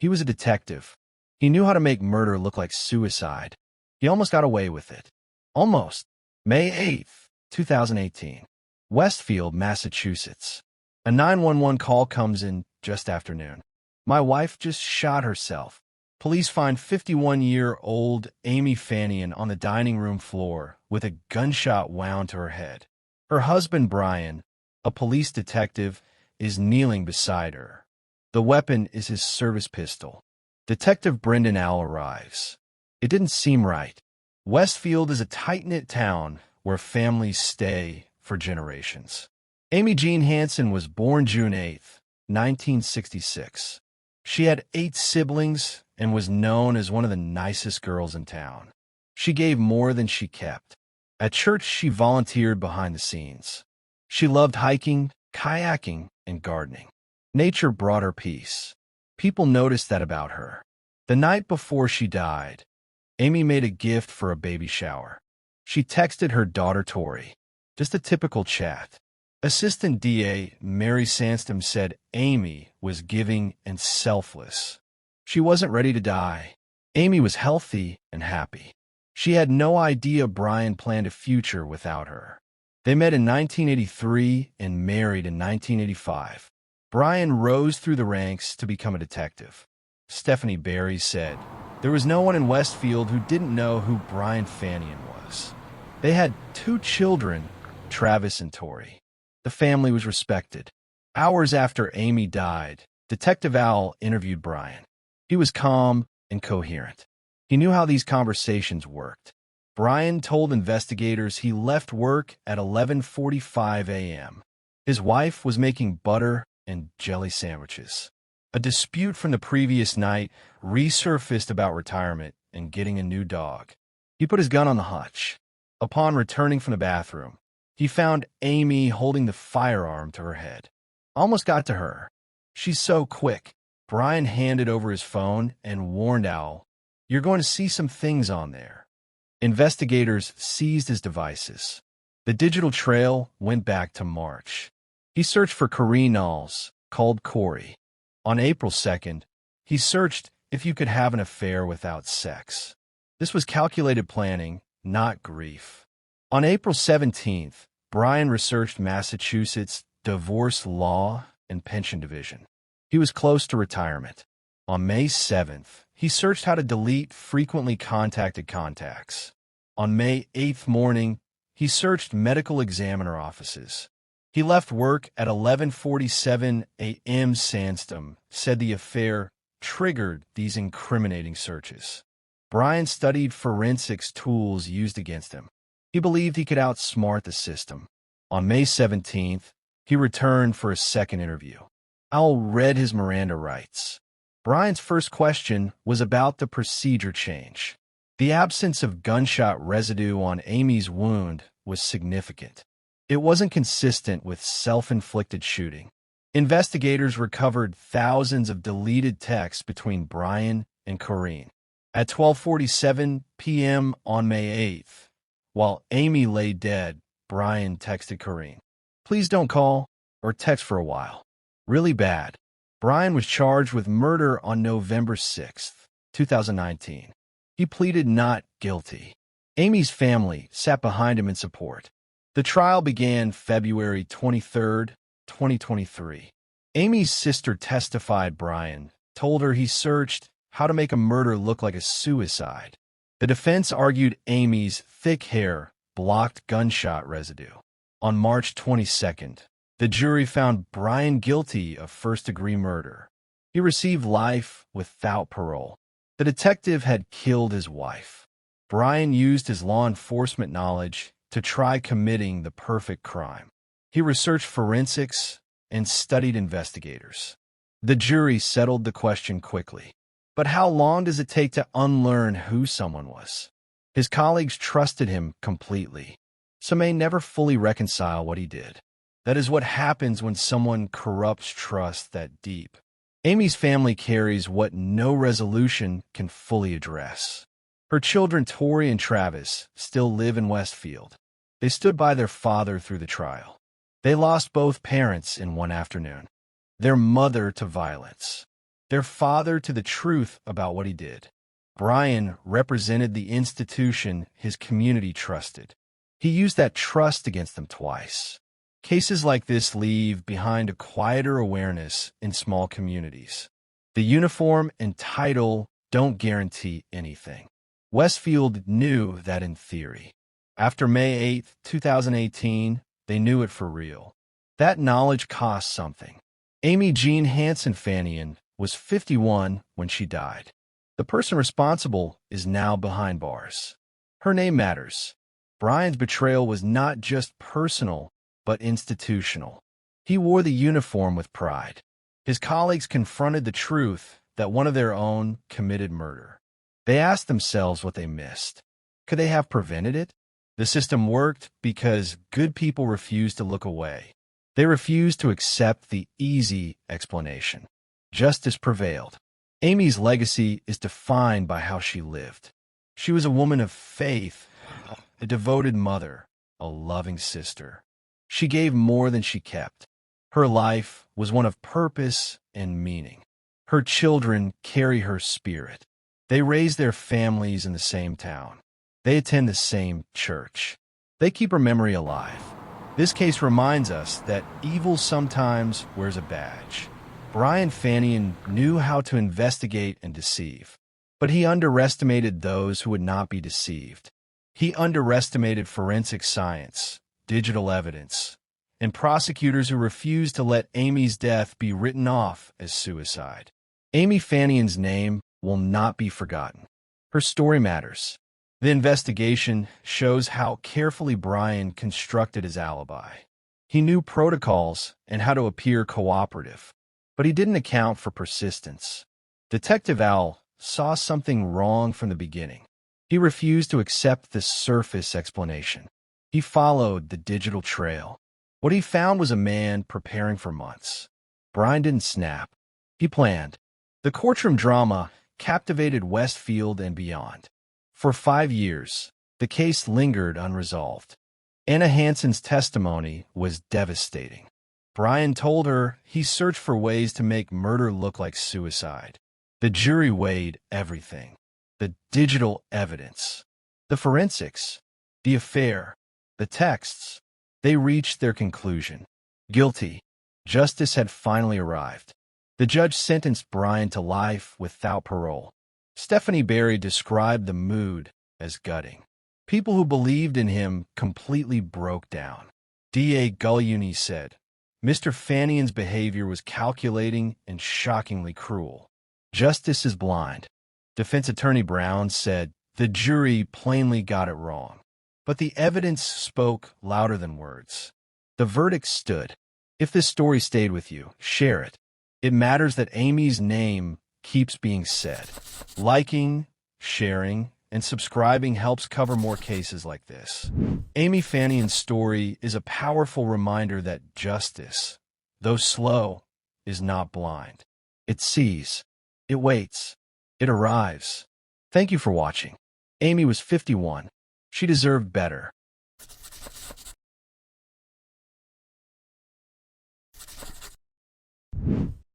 He was a detective. He knew how to make murder look like suicide. He almost got away with it. Almost. May 8th, 2018. Westfield, Massachusetts. A 911 call comes in just after noon. My wife just shot herself. Police find 51-year-old Amy Fanion on the dining room floor with a gunshot wound to her head. Her husband, Brian, a police detective, is kneeling beside her. The weapon is his service pistol. Detective Brendan Owl arrives. It didn't seem right. Westfield is a tight-knit town where families stay for generations. Amy Jean Hansen was born June 8th, 1966. She had 8 siblings and was known as one of the nicest girls in town. She gave more than she kept. At church, she volunteered behind the scenes. She loved hiking, kayaking, and gardening. Nature brought her peace. People noticed that about her. The night before she died, Amy made a gift for a baby shower. She texted her daughter Tori. Just a typical chat. Assistant DA Mary Sandstom said Amy was giving and selfless. She wasn't ready to die. Amy was healthy and happy. She had no idea Brian planned a future without her. They met in 1983 and married in 1985. Brian rose through the ranks to become a detective. Stephanie Barry said, "There was no one in Westfield who didn't know who Brian Fanion was." They had 2 children, Travis and Tori. The family was respected. Hours after Amy died, Detective Owl interviewed Brian. He was calm and coherent. He knew how these conversations worked. Brian told investigators he left work at 11:45 a.m. His wife was making butter and jelly sandwiches. A dispute from the previous night resurfaced about retirement and getting a new dog. He put his gun on the hutch. Upon returning from the bathroom, he found Amy holding the firearm to her head. Almost got to her. She's so quick. Brian handed over his phone and warned Owl, "You're going to see some things on there." Investigators seized his devices. The digital trail went back to March. He searched for Corrine Knowles, called Corey. On April 2nd, he searched if you could have an affair without sex. This was calculated planning, not grief. On April 17th, Brian researched Massachusetts divorce law and pension division. He was close to retirement. On May 7th, he searched how to delete frequently contacted contacts. On May 8th morning, he searched medical examiner offices. He left work at 11:47 a.m. Sandstom said the affair triggered these incriminating searches. Brian studied forensics tools used against him. He believed he could outsmart the system. On May 17th, he returned for a second interview. Owl read his Miranda rights. Brian's first question was about the procedure change. The absence of gunshot residue on Amy's wound was significant. It wasn't consistent with self-inflicted shooting. Investigators recovered thousands of deleted texts between Brian and Corrine. At 12:47 p.m. on May 8th, while Amy lay dead, Brian texted Corrine, "Please don't call or text for a while. Really bad." Brian was charged with murder on November 6th, 2019. He pleaded not guilty. Amy's family sat behind him in support. The trial began February 23rd, 2023. Amy's sister testified Brian told her he searched how to make a murder look like a suicide. The defense argued Amy's thick hair blocked gunshot residue. On March 22nd, the jury found Brian guilty of first-degree murder. He received life without parole. The detective had killed his wife. Brian used his law enforcement knowledge to try committing the perfect crime. He researched forensics and studied investigators. The jury settled the question quickly. But how long does it take to unlearn who someone was? His colleagues trusted him completely. Some may never fully reconcile what he did. That is what happens when someone corrupts trust that deep. Amy's family carries what no resolution can fully address. Her children, Tori and Travis, still live in Westfield. They stood by their father through the trial. They lost both parents in one afternoon. Their mother to violence. their father to the truth about what he did. Brian represented the institution his community trusted. He used that trust against them twice. Cases like this leave behind a quieter awareness in small communities. The uniform and title don't guarantee anything. Westfield knew that in theory. After May 8, 2018, they knew it for real. That knowledge cost something. Amy Jean Hansen Fanion was 51 when she died. The person responsible is now behind bars. Her name matters. Brian's betrayal was not just personal, but institutional. He wore the uniform with pride. His colleagues confronted the truth that one of their own committed murder. They asked themselves what they missed. Could they have prevented it? The system worked because good people refused to look away. They refused to accept the easy explanation. Justice prevailed. Amy's legacy is defined by how she lived. She was a woman of faith, a devoted mother, a loving sister. She gave more than she kept. Her life was one of purpose and meaning. Her children carry her spirit. They raise their families in the same town. They attend the same church. They keep her memory alive. This case reminds us that evil sometimes wears a badge. Brian Fanion knew how to investigate and deceive, but he underestimated those who would not be deceived. He underestimated forensic science, digital evidence, and prosecutors who refused to let Amy's death be written off as suicide. Amy Fanion's name will not be forgotten. Her story matters. The investigation shows how carefully Brian constructed his alibi. He knew protocols and how to appear cooperative, but he didn't account for persistence. Detective Al saw something wrong from the beginning. He refused to accept the surface explanation. He followed the digital trail. What he found was a man preparing for months. Brian didn't snap. He planned. The courtroom drama captivated Westfield and beyond. For 5 years, the case lingered unresolved. Anna Hansen's testimony was devastating. Brian told her he searched for ways to make murder look like suicide. The jury weighed everything. The digital evidence, the forensics, the affair, the texts. They reached their conclusion. Guilty. Justice had finally arrived. The judge sentenced Brian to life without parole. Stephanie Barry described the mood as gutting. People who believed in him completely broke down. D.A. Gugliuni said, Mr. Fanion's behavior was calculating and shockingly cruel. Justice is blind. Defense Attorney Brown said, the jury plainly got it wrong. But the evidence spoke louder than words. The verdict stood. If this story stayed with you, share it. It matters that Amy's name keeps being said. Liking, sharing, and subscribing helps cover more cases like this. Amy Fanion's story is a powerful reminder that justice, though slow, is not blind. It sees. It waits. It arrives. Thank you for watching. Amy was 51. She deserved better.